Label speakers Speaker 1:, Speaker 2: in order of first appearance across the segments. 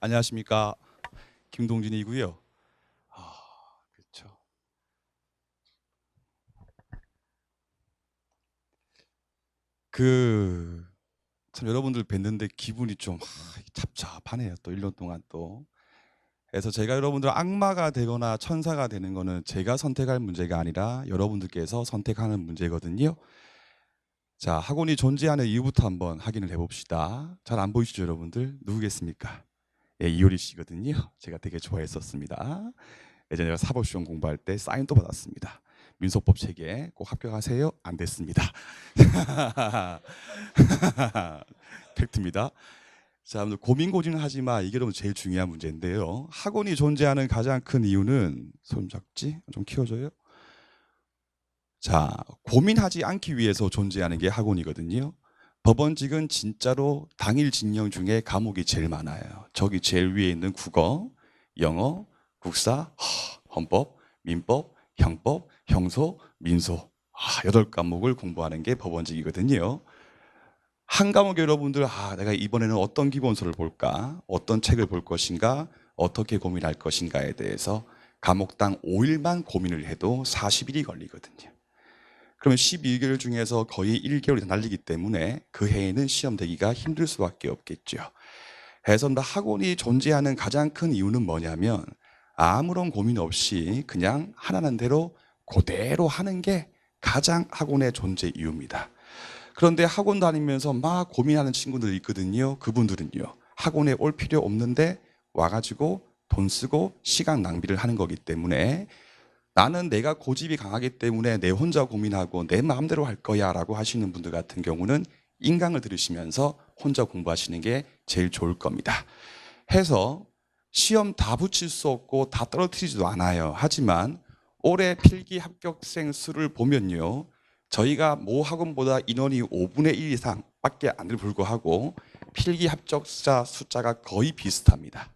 Speaker 1: 안녕하십니까, 김동진이고요. 그렇죠. 참 여러분들 뵀는데 기분이 좀 잡잡하네요. 또 1년 동안 또. 그래서 제가 여러분들 악마가 되거나 천사가 되는 거는 제가 선택할 문제가 아니라 여러분들께서 선택하는 문제거든요. 자, 학원이 존재하는 이유부터 한번 확인을 해봅시다. 잘 안 보이시죠, 여러분들? 누구겠습니까? 예, 이효리 씨거든요. 제가 되게 좋아했었습니다. 예전에 제가 사법시험 공부할 때 사인도 받았습니다. 민소법 체계 꼭 합격하세요. 안 됐습니다. 팩트입니다. 자, 여러분들 고민고민을 하지 마. 이게 여러분 제일 중요한 문제인데요. 학원이 존재하는 가장 큰 이유는 손 작지? 좀 키워줘요. 자, 고민하지 않기 위해서 존재하는 게 학원이거든요. 법원직은 진짜로 당일 진영 중에 과목이 제일 많아요. 저기 제일 위에 있는 국어, 영어, 국사, 헌법, 민법, 형법, 형소, 민소 8과목을 공부하는 게 법원직이거든요. 한 과목 여러분들 내가 이번에는 어떤 기본서를 볼까? 어떤 책을 볼 것인가? 어떻게 고민할 것인가에 대해서 과목당 5일만 고민을 해도 40일이 걸리거든요. 그러면 12개월 중에서 거의 1개월이 날리기 때문에 그 해에는 시험 대기가 힘들 수밖에 없겠죠. 그래서 학원이 존재하는 가장 큰 이유는 뭐냐면 아무런 고민 없이 그냥 하라는 대로 그대로 하는 게 가장 학원의 존재 이유입니다. 그런데 학원 다니면서 막 고민하는 친구들이 있거든요. 그분들은요, 학원에 올 필요 없는데 와가지고 돈 쓰고 시간 낭비를 하는 거기 때문에 나는 내가 고집이 강하기 때문에 내 혼자 고민하고 내 마음대로 할 거야 라고 하시는 분들 같은 경우는 인강을 들으시면서 혼자 공부하시는 게 제일 좋을 겁니다. 해서 시험 다 붙일 수 없고 다 떨어뜨리지도 않아요. 하지만 올해 필기 합격생 수를 보면요, 저희가 모 학원보다 인원이 5분의 1 이상 밖에 안 될 불구하고 필기 합격자 숫자가 거의 비슷합니다.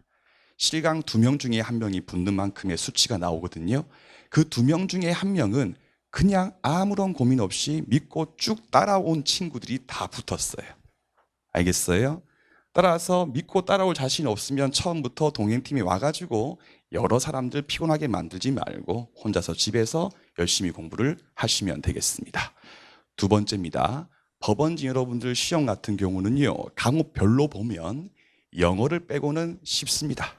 Speaker 1: 실강 2명 중에 1명이 붙는 만큼의 수치가 나오거든요. 그 2명 중에 1명은 그냥 아무런 고민 없이 믿고 쭉 따라온 친구들이 다 붙었어요. 알겠어요? 따라서 믿고 따라올 자신 없으면 처음부터 동행팀이 와가지고 여러 사람들 피곤하게 만들지 말고 혼자서 집에서 열심히 공부를 하시면 되겠습니다. 두 번째입니다. 법원직 여러분들 시험 같은 경우는요, 과목별로 보면 영어를 빼고는 쉽습니다.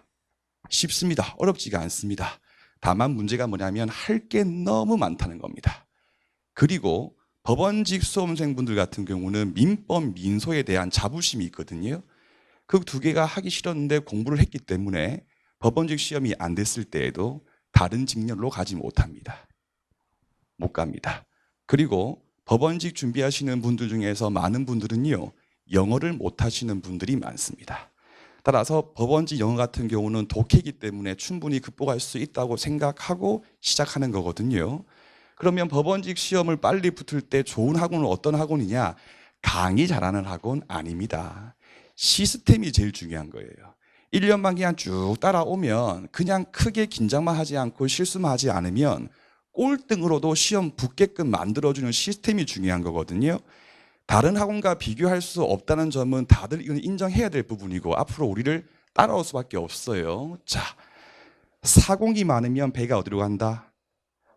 Speaker 1: 어렵지가 않습니다. 다만 문제가 뭐냐면 할 게 너무 많다는 겁니다. 그리고 법원직 수험생분들 같은 경우는 민법, 민소에 대한 자부심이 있거든요. 그 두 개가 하기 싫었는데 공부를 했기 때문에 법원직 시험이 안 됐을 때에도 다른 직렬로 가지 못합니다. 못 갑니다. 그리고 법원직 준비하시는 분들 중에서 많은 분들은요, 영어를 못 하시는 분들이 많습니다. 따라서 법원직 영어 같은 경우는 독해이기 때문에 충분히 극복할 수 있다고 생각하고 시작하는 거거든요. 그러면 법원직 시험을 빨리 붙을 때 좋은 학원은 어떤 학원이냐? 강의 잘하는 학원 아닙니다. 시스템이 제일 중요한 거예요. 1년만 그냥 쭉 따라오면 그냥 크게 긴장만 하지 않고 실수만 하지 않으면 꼴등으로도 시험 붙게끔 만들어주는 시스템이 중요한 거거든요. 다른 학원과 비교할 수 없다는 점은 다들 이건 인정해야 될 부분이고 앞으로 우리를 따라올 수밖에 없어요. 자, 사공이 많으면 배가 어디로 간다?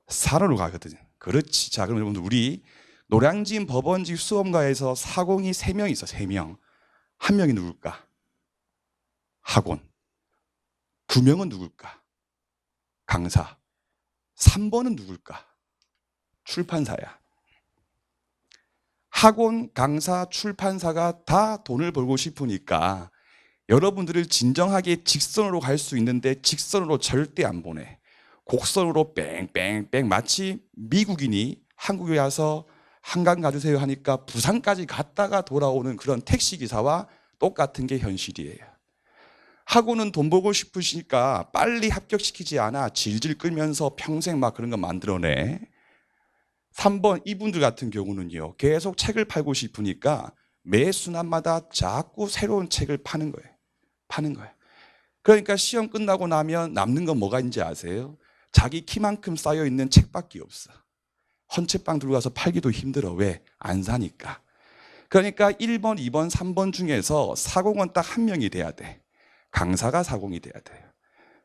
Speaker 1: 산으로 가거든요. 그렇지. 자, 그럼 여러분들 우리 노량진 법원직 수험가에서 사공이 3명 있어. 3명. 1명이 누굴까? 학원. 2명은 누굴까? 강사. 3번은 누굴까? 출판사야. 학원, 강사, 출판사가 다 돈을 벌고 싶으니까 여러분들을 진정하게 직선으로 갈 수 있는데 직선으로 절대 안 보내. 곡선으로 뺑뺑뺑, 마치 미국인이 한국에 와서 한강 가주세요 하니까 부산까지 갔다가 돌아오는 그런 택시기사와 똑같은 게 현실이에요. 학원은 돈 벌고 싶으시니까 빨리 합격시키지 않아 질질 끌면서 평생 막 그런 거 만들어내. 3번 이분들 같은 경우는요, 계속 책을 팔고 싶으니까 매 순환마다 자꾸 새로운 책을 파는 거예요. 그러니까 시험 끝나고 나면 남는 건 뭐가 있는지 아세요? 자기 키만큼 쌓여있는 책밖에 없어. 헌책방 들고 가서 팔기도 힘들어. 왜? 안 사니까. 그러니까 1번, 2번, 3번 중에서 사공은 딱 1명이 돼야 돼. 강사가 사공이 돼야 돼요.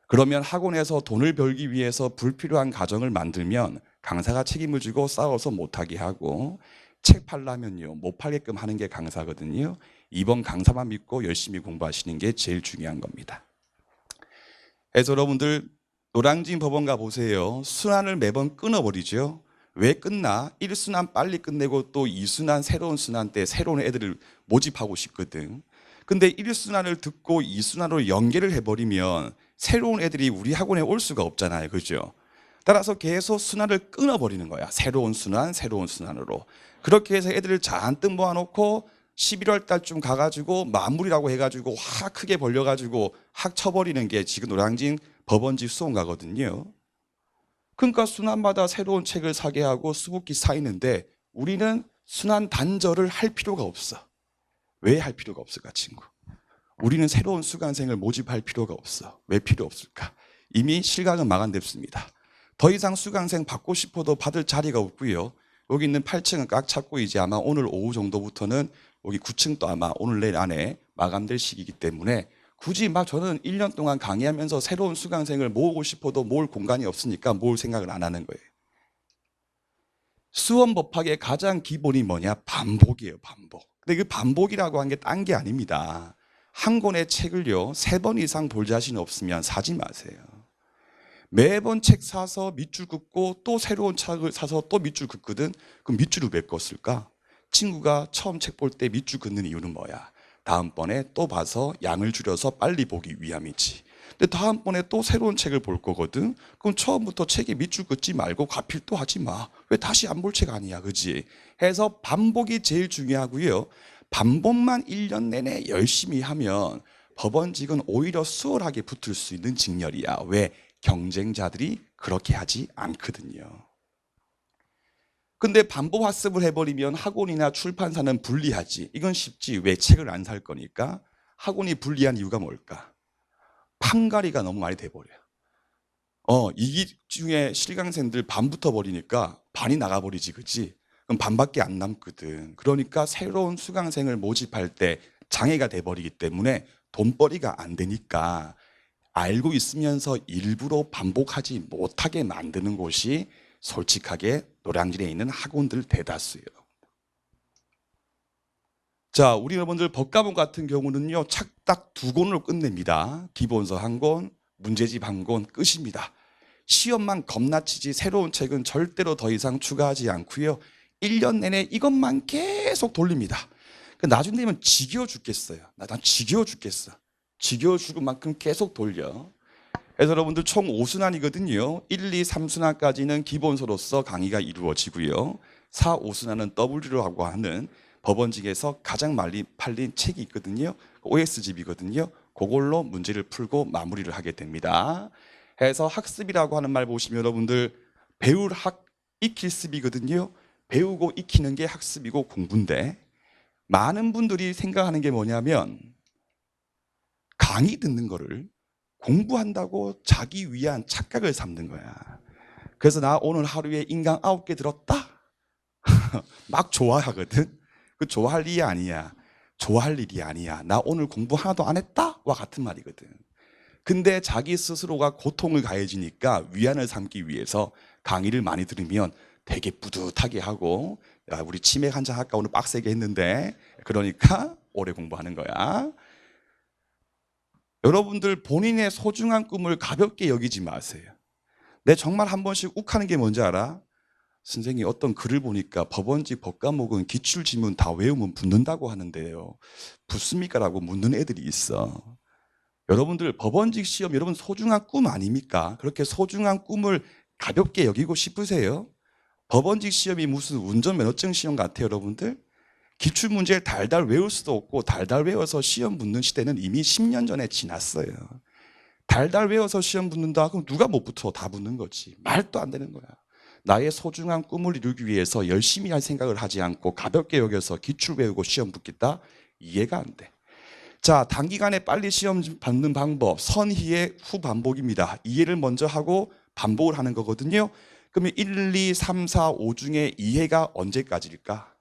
Speaker 1: 그러면 학원에서 돈을 벌기 위해서 불필요한 가정을 만들면 강사가 책임을 지고 싸워서 못하게 하고, 책 팔려면요 못 팔게끔 하는 게 강사거든요. 이번 강사만 믿고 열심히 공부하시는 게 제일 중요한 겁니다. 그래서 여러분들 노량진 법원 가보세요. 순환을 매번 끊어버리죠. 왜 끝나? 1순환 빨리 끝내고 또 2순환 새로운 순환 때 새로운 애들을 모집하고 싶거든. 근데 1순환을 듣고 2순환으로 연계를 해버리면 새로운 애들이 우리 학원에 올 수가 없잖아요. 그죠? 따라서 계속 순환을 끊어버리는 거야. 새로운 순환, 새로운 순환으로. 그렇게 해서 애들을 잔뜩 모아놓고 11월 달쯤 가가지고 마무리라고 해가지고 확 크게 벌려가지고 확 쳐버리는 게 지금 노량진 법원지 수험가거든요. 그러니까 순환마다 새로운 책을 사게 하고 수북히 쌓이는데 우리는 순환 단절을 할 필요가 없어. 왜 할 필요가 없을까, 친구? 우리는 새로운 수강생을 모집할 필요가 없어. 왜 필요 없을까? 이미 실강은 마감됐습니다. 더 이상 수강생 받고 싶어도 받을 자리가 없고요. 여기 있는 8층은 꽉 찼고 이제 아마 오늘 오후 정도부터는 여기 9층도 아마 오늘 내일 안에 마감될 시기이기 때문에 굳이 막 저는 1년 동안 강의하면서 새로운 수강생을 모으고 싶어도 모을 공간이 없으니까 모을 생각을 안 하는 거예요. 수험 법학의 가장 기본이 뭐냐? 반복이에요, 반복. 근데 그 반복이라고 한 게 딴 게 아닙니다. 한 권의 책을요 3번 이상 볼 자신 없으면 사지 마세요. 매번 책 사서 밑줄 긋고 또 새로운 책을 사서 또 밑줄 긋거든. 그럼 밑줄을 왜 껐을까? 친구가 처음 책 볼 때 밑줄 긋는 이유는 뭐야? 다음번에 또 봐서 양을 줄여서 빨리 보기 위함이지. 근데 다음번에 또 새로운 책을 볼 거거든. 그럼 처음부터 책에 밑줄 긋지 말고 가필도 하지 마. 왜 다시 안 볼 책 아니야, 그지? 해서 반복이 제일 중요하고요. 반복만 1년 내내 열심히 하면 법원직은 오히려 수월하게 붙을 수 있는 직렬이야. 왜? 경쟁자들이 그렇게 하지 않거든요. 근데 반복 학습을 해버리면 학원이나 출판사는 불리하지. 이건 쉽지. 왜? 책을 안 살 거니까. 학원이 불리한 이유가 뭘까? 판가리가 너무 많이 돼버려요. 이 중에 실강생들 반 붙어버리니까 반이 나가버리지, 그치? 그럼 반밖에 안 남거든. 그러니까 새로운 수강생을 모집할 때 장애가 돼버리기 때문에 돈벌이가 안 되니까 알고 있으면서 일부러 반복하지 못하게 만드는 곳이 솔직하게 노량진에 있는 학원들 대다수예요. 자, 우리 여러분들 법과목 같은 경우는요 책 딱 2권으로 끝냅니다. 기본서 1권, 문제집 1권 끝입니다. 시험만 겁나 치지 새로운 책은 절대로 더 이상 추가하지 않고요. 1년 내내 이것만 계속 돌립니다. 나중 되면 지겨워 죽겠어요. 난 지겨워 죽겠어. 지겨워 죽을 만큼 계속 돌려. 그래서 여러분들 총 5순환이거든요. 1, 2, 3순환까지는 기본서로서 강의가 이루어지고요. 4, 5순환은 W라고 하는 법원직에서 가장 많이 팔린 책이 있거든요. OS집이거든요. 그걸로 문제를 풀고 마무리를 하게 됩니다. 해서 학습이라고 하는 말 보시면 여러분들 배울 학, 익힐 습이거든요. 배우고 익히는 게 학습이고 공부인데 많은 분들이 생각하는 게 뭐냐면 강의 듣는 거를 공부한다고 자기 위한 착각을 삼는 거야. 그래서 나 오늘 하루에 인강 9개 들었다? 막 좋아하거든. 그 좋아할 일이 아니야. 좋아할 일이 아니야. 나 오늘 공부 하나도 안 했다? 와 같은 말이거든. 근데 자기 스스로가 고통을 가해지니까 위안을 삼기 위해서 강의를 많이 들으면 되게 뿌듯하게 하고 야, 우리 치맥 한잔 할까 오늘 빡세게 했는데 그러니까 오래 공부하는 거야. 여러분들 본인의 소중한 꿈을 가볍게 여기지 마세요. 내 정말 한 번씩 욱하는 게 뭔지 알아? 선생님 어떤 글을 보니까 법원직 법과목은 기출지문 다 외우면 붙는다고 하는데요. 붙습니까? 라고 묻는 애들이 있어. 여러분들 법원직 시험 여러분 소중한 꿈 아닙니까? 그렇게 소중한 꿈을 가볍게 여기고 싶으세요? 법원직 시험이 무슨 운전면허증 시험 같아요, 여러분들? 기출문제를 달달 외울 수도 없고 달달 외워서 시험 붙는 시대는 이미 10년 전에 지났어요. 달달 외워서 시험 붙는다? 그럼 누가 못 붙어? 다 붙는 거지. 말도 안 되는 거야. 나의 소중한 꿈을 이루기 위해서 열심히 할 생각을 하지 않고 가볍게 여겨서 기출 외우고 시험 붙겠다? 이해가 안 돼. 자, 단기간에 빨리 시험 받는 방법, 선희의 후반복입니다. 이해를 먼저 하고 반복을 하는 거거든요. 그러면 1, 2, 3, 4, 5 중에 이해가 언제까지일까?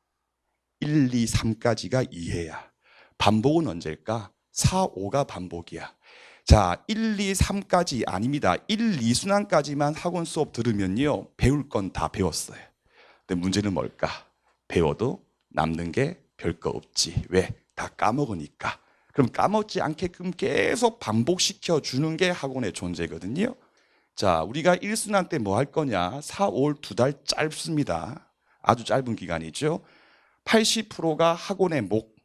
Speaker 1: 1, 2, 3까지가 이해야. 반복은 언제일까? 4, 5가 반복이야. 자, 1, 2, 3까지 아닙니다. 1, 2순환까지만 학원 수업 들으면요, 배울 건 다 배웠어요. 근데 문제는 뭘까? 배워도 남는 게 별거 없지. 왜? 다 까먹으니까. 그럼 까먹지 않게끔 계속 반복시켜 주는 게 학원의 존재거든요. 자, 우리가 1순환 때 뭐 할 거냐? 4, 5월 2달 짧습니다. 아주 짧은 기간이죠. 80%가 학원의 목,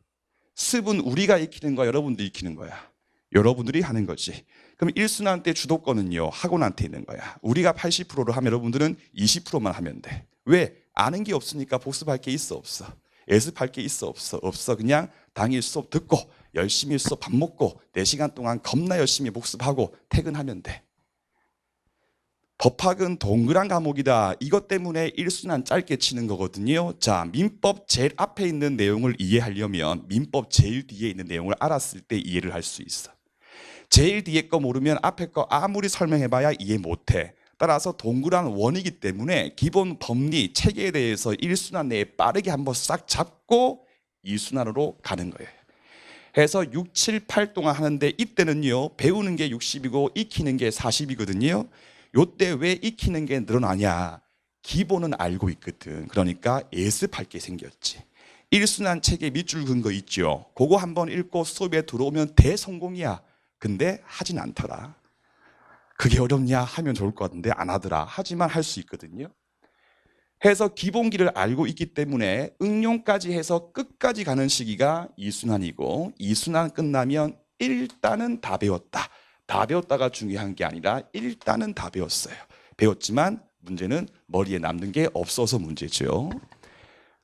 Speaker 1: 습은 우리가 익히는 거야, 여러분들이 익히는 거야? 여러분들이 하는 거지. 그럼 1순환 때 주도권은요, 학원한테 있는 거야. 우리가 80%를 하면 여러분들은 20%만 하면 돼. 왜? 아는 게 없으니까 복습할 게 있어, 없어? 예습할 게 있어, 없어? 없어. 그냥 당일 수업 듣고 열심히 수업 밥 먹고 4시간 동안 겁나 열심히 복습하고 퇴근하면 돼. 법학은 동그란 과목이다. 이것 때문에 1순환 짧게 치는 거거든요. 자, 민법 제일 앞에 있는 내용을 이해하려면 민법 제일 뒤에 있는 내용을 알았을 때 이해를 할 수 있어. 제일 뒤에 거 모르면 앞에 거 아무리 설명해봐야 이해 못해. 따라서 동그란 원이기 때문에 기본 법리, 체계에 대해서 1순환 내에 빠르게 한번 싹 잡고 2순환으로 가는 거예요. 해서 6, 7, 8 동안 하는데 이때는요, 배우는 게 60이고 익히는 게 40이거든요. 요때 왜 익히는 게 늘어나냐? 기본은 알고 있거든. 그러니까 예습할 게 생겼지. 1순환 책에 밑줄 긋은 거 있죠. 그거 한번 읽고 수업에 들어오면 대성공이야. 근데 하진 않더라. 그게 어렵냐 하면 좋을 것 같은데 안 하더라. 하지만 할 수 있거든요. 해서 기본기를 알고 있기 때문에 응용까지 해서 끝까지 가는 시기가 2순환이고 2순환 끝나면 일단은 다 배웠다. 다 배웠다가 중요한 게 아니라 일단은 다 배웠어요. 배웠지만 문제는 머리에 남는 게 없어서 문제죠.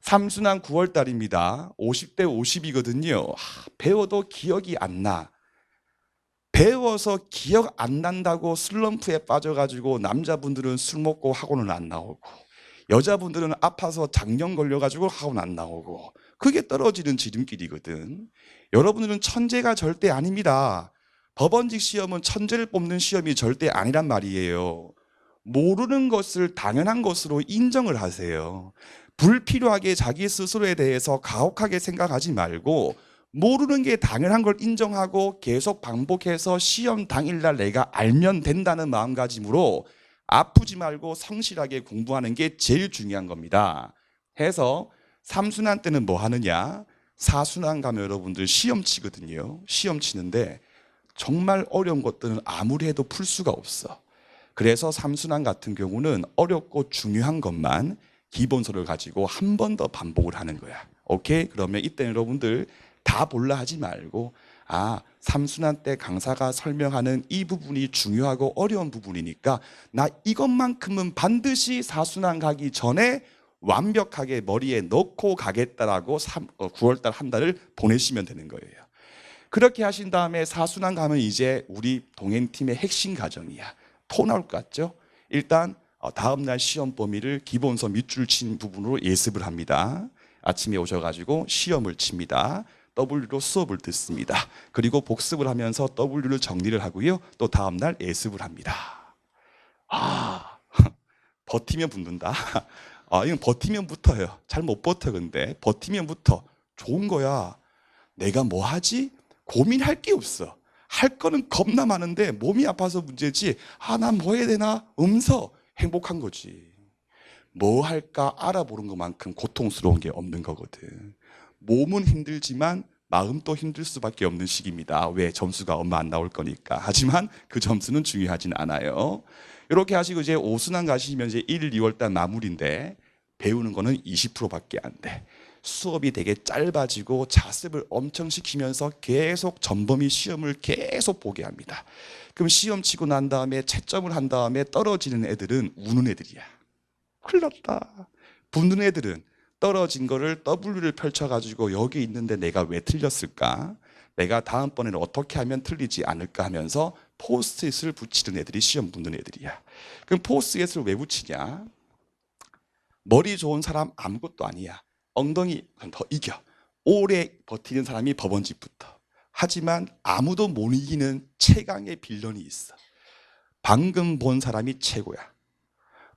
Speaker 1: 3순환 9월 달입니다. 50대 50이거든요. 배워도 기억이 안 나. 배워서 기억 안 난다고 슬럼프에 빠져가지고 남자분들은 술 먹고 학원은 안 나오고 여자분들은 아파서 장염 걸려가지고 학원 안 나오고 그게 떨어지는 지름길이거든. 여러분들은 천재가 절대 아닙니다. 법원직 시험은 천재를 뽑는 시험이 절대 아니란 말이에요. 모르는 것을 당연한 것으로 인정을 하세요. 불필요하게 자기 스스로에 대해서 가혹하게 생각하지 말고 모르는 게 당연한 걸 인정하고 계속 반복해서 시험 당일날 내가 알면 된다는 마음가짐으로 아프지 말고 성실하게 공부하는 게 제일 중요한 겁니다. 해서 3순환 때는 뭐 하느냐? 4순환 가면 여러분들 시험 치거든요. 시험 치는데 정말 어려운 것들은 아무리 해도 풀 수가 없어. 그래서 3순환 같은 경우는 어렵고 중요한 것만 기본서를 가지고 한 번 더 반복을 하는 거야. 오케이? 그러면 이때 여러분들 다 볼라 하지 말고 3순환 때 강사가 설명하는 이 부분이 중요하고 어려운 부분이니까 나 이것만큼은 반드시 4순환 가기 전에 완벽하게 머리에 넣고 가겠다라고 9월달 한 달을 보내시면 되는 거예요. 그렇게 하신 다음에 4순환 가면 이제 우리 동행팀의 핵심 과정이야. 토 나올 것 같죠? 일단 다음날 시험 범위를 기본서 밑줄 친 부분으로 예습을 합니다. 아침에 오셔가지고 시험을 칩니다. W로 수업을 듣습니다. 그리고 복습을 하면서 W를 정리를 하고요. 또 다음날 예습을 합니다. 버티면 붙는다. 이건 버티면 붙어요. 잘 못 버텨. 근데 버티면 붙어. 좋은 거야. 내가 뭐 하지? 고민할 게 없어. 할 거는 겁나 많은데 몸이 아파서 문제지. 난 뭐 해야 되나? 행복한 거지. 뭐 할까 알아보는 것만큼 고통스러운 게 없는 거거든. 몸은 힘들지만 마음도 힘들 수밖에 없는 시기입니다. 왜? 점수가 얼마 안 나올 거니까. 하지만 그 점수는 중요하진 않아요. 이렇게 하시고 이제 5순환 가시면 이제 1, 2월 달 마무리인데 배우는 거는 20%밖에 안 돼. 수업이 되게 짧아지고 자습을 엄청 시키면서 계속 전범위 시험을 계속 보게 합니다. 그럼 시험 치고 난 다음에 채점을 한 다음에 떨어지는 애들은 우는 애들이야. 큰일 났다. 붙는 애들은 떨어진 거를 W를 펼쳐가지고 여기 있는데 내가 왜 틀렸을까? 내가 다음번에는 어떻게 하면 틀리지 않을까 하면서 포스트잇을 붙이는 애들이 시험 붙는 애들이야. 그럼 포스트잇을 왜 붙이냐? 머리 좋은 사람 아무것도 아니야. 엉덩이 더 이겨. 오래 버티는 사람이 법원직부터. 하지만 아무도 못 이기는 최강의 빌런이 있어. 방금 본 사람이 최고야.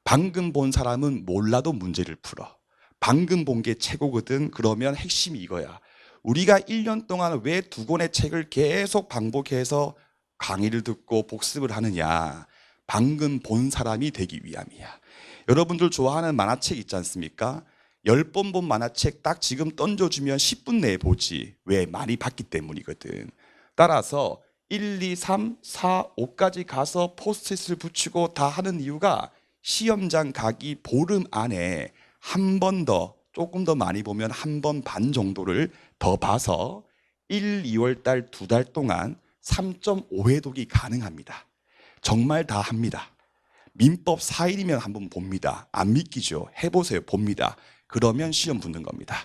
Speaker 1: 방금 본 사람은 몰라도 문제를 풀어. 방금 본 게 최고거든. 그러면 핵심이 이거야. 우리가 1년 동안 왜 2권의 책을 계속 반복해서 강의를 듣고 복습을 하느냐? 방금 본 사람이 되기 위함이야. 여러분들 좋아하는 만화책 있지 않습니까? 10번 본 만화책 딱 지금 던져주면 10분 내에 보지. 왜? 많이 봤기 때문이거든. 따라서 1, 2, 3, 4, 5까지 가서 포스트잇을 붙이고 다 하는 이유가 시험장 가기 보름 안에 한 번 더, 조금 더 많이 보면 한 번 반 정도를 더 봐서 1, 2월 달 2달 동안 3.5회독이 가능합니다. 정말 다 합니다. 민법 4일이면 한번 봅니다. 안 믿기죠? 해보세요. 봅니다. 그러면 시험 붙는 겁니다.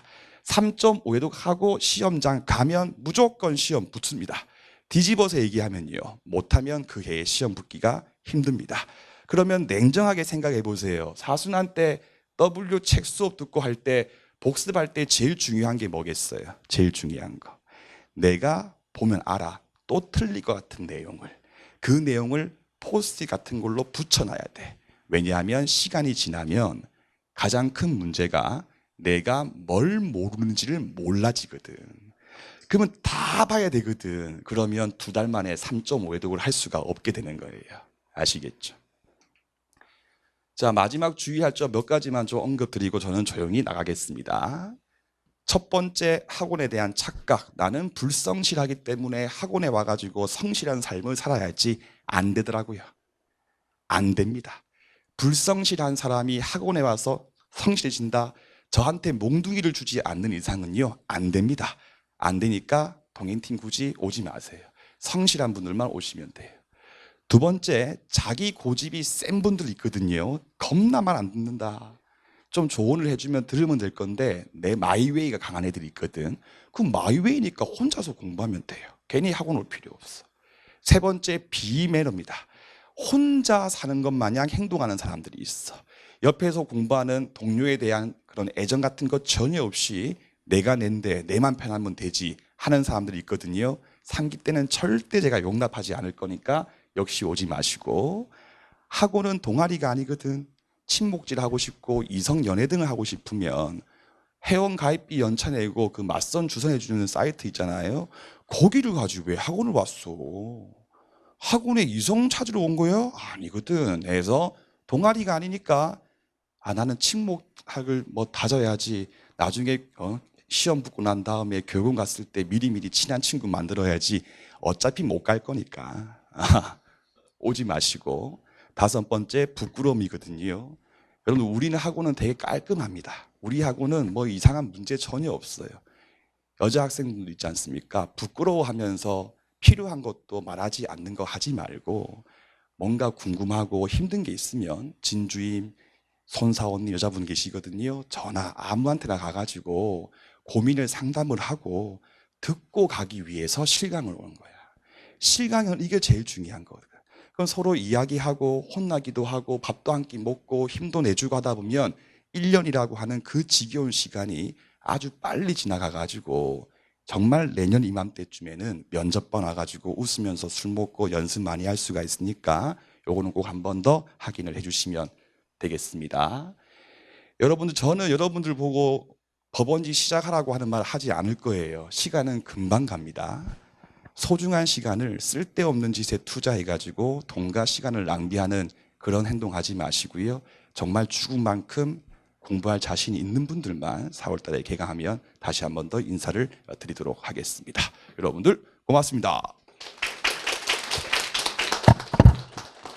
Speaker 1: 3.5회독 하고 시험장 가면 무조건 시험 붙습니다. 뒤집어서 얘기하면요, 못하면 그 해에 시험 붙기가 힘듭니다. 그러면 냉정하게 생각해 보세요. 사순환 때 W 책 수업 듣고 할 때 복습할 때 제일 중요한 게 뭐겠어요? 제일 중요한 거, 내가 보면 알아. 또 틀릴 것 같은 내용을, 그 내용을 포스트잇 같은 걸로 붙여놔야 돼. 왜냐하면 시간이 지나면 가장 큰 문제가 내가 뭘 모르는지를 몰라지거든. 그러면 다 봐야 되거든. 그러면 2달 만에 3.5회독을 할 수가 없게 되는 거예요. 아시겠죠? 자, 마지막 주의할 점 몇 가지만 좀 언급드리고 저는 조용히 나가겠습니다. 첫 번째, 학원에 대한 착각. 나는 불성실하기 때문에 학원에 와가지고 성실한 삶을 살아야지. 안 되더라고요. 안 됩니다. 불성실한 사람이 학원에 와서 성실해진다, 저한테 몽둥이를 주지 않는 이상은요, 안 됩니다. 안 되니까 동행팀 굳이 오지 마세요. 성실한 분들만 오시면 돼요. 두 번째, 자기 고집이 센 분들 있거든요. 겁나 말 안 듣는다. 좀 조언을 해주면 들으면 될 건데 내 마이웨이가 강한 애들이 있거든. 그럼 마이웨이니까 혼자서 공부하면 돼요. 괜히 학원 올 필요 없어. 세 번째, 비매너입니다. 혼자 사는 것 마냥 행동하는 사람들이 있어. 옆에서 공부하는 동료에 대한 그런 애정 같은 것 전혀 없이 내가 낸데 내만 편하면 되지 하는 사람들이 있거든요. 상기 때는 절대 제가 용납하지 않을 거니까 역시 오지 마시고, 학원은 동아리가 아니거든. 친목질 하고 싶고 이성 연애 등을 하고 싶으면 회원 가입비 연차 내고 그 맞선 주선해 주는 사이트 있잖아요. 거기를 가지고 왜 학원을 왔어? 학원에 이성 찾으러 온 거예요? 아니거든. 그래서 동아리가 아니니까 나는 친목학을 뭐 다져야지. 나중에 시험 붙고 난 다음에 교군 갔을 때 미리미리 친한 친구 만들어야지. 어차피 못 갈 거니까 오지 마시고. 다섯 번째, 부끄러움이거든요. 여러분, 우리는 학원은 되게 깔끔합니다. 우리 학원은 뭐 이상한 문제 전혀 없어요. 여자 학생들도 있지 않습니까? 부끄러워하면서 필요한 것도 말하지 않는 거 하지 말고, 뭔가 궁금하고 힘든 게 있으면 진주임, 손사원님 여자분 계시거든요. 전화 아무한테나 가가지고 고민을 상담을 하고 듣고 가기 위해서 실강을 오는 거야. 실강은 이게 제일 중요한 거거든. 그럼 서로 이야기하고 혼나기도 하고 밥도 한 끼 먹고 힘도 내주고 하다 보면 1년이라고 하는 그 지겨운 시간이 아주 빨리 지나가가지고 정말 내년 이맘때쯤에는 면접번 와가지고 웃으면서 술 먹고 연습 많이 할 수가 있으니까 요거는 꼭 한 번 더 확인을 해주시면 되겠습니다. 여러분들, 저는 여러분들 보고 법원지 시작하라고 하는 말 하지 않을 거예요. 시간은 금방 갑니다. 소중한 시간을 쓸데없는 짓에 투자해가지고 돈과 시간을 낭비하는 그런 행동하지 마시고요. 정말 죽은 만큼 공부할 자신이 있는 분들만 4월 달에 개강하면 다시 한 번 더 인사를 드리도록 하겠습니다. 여러분들 고맙습니다.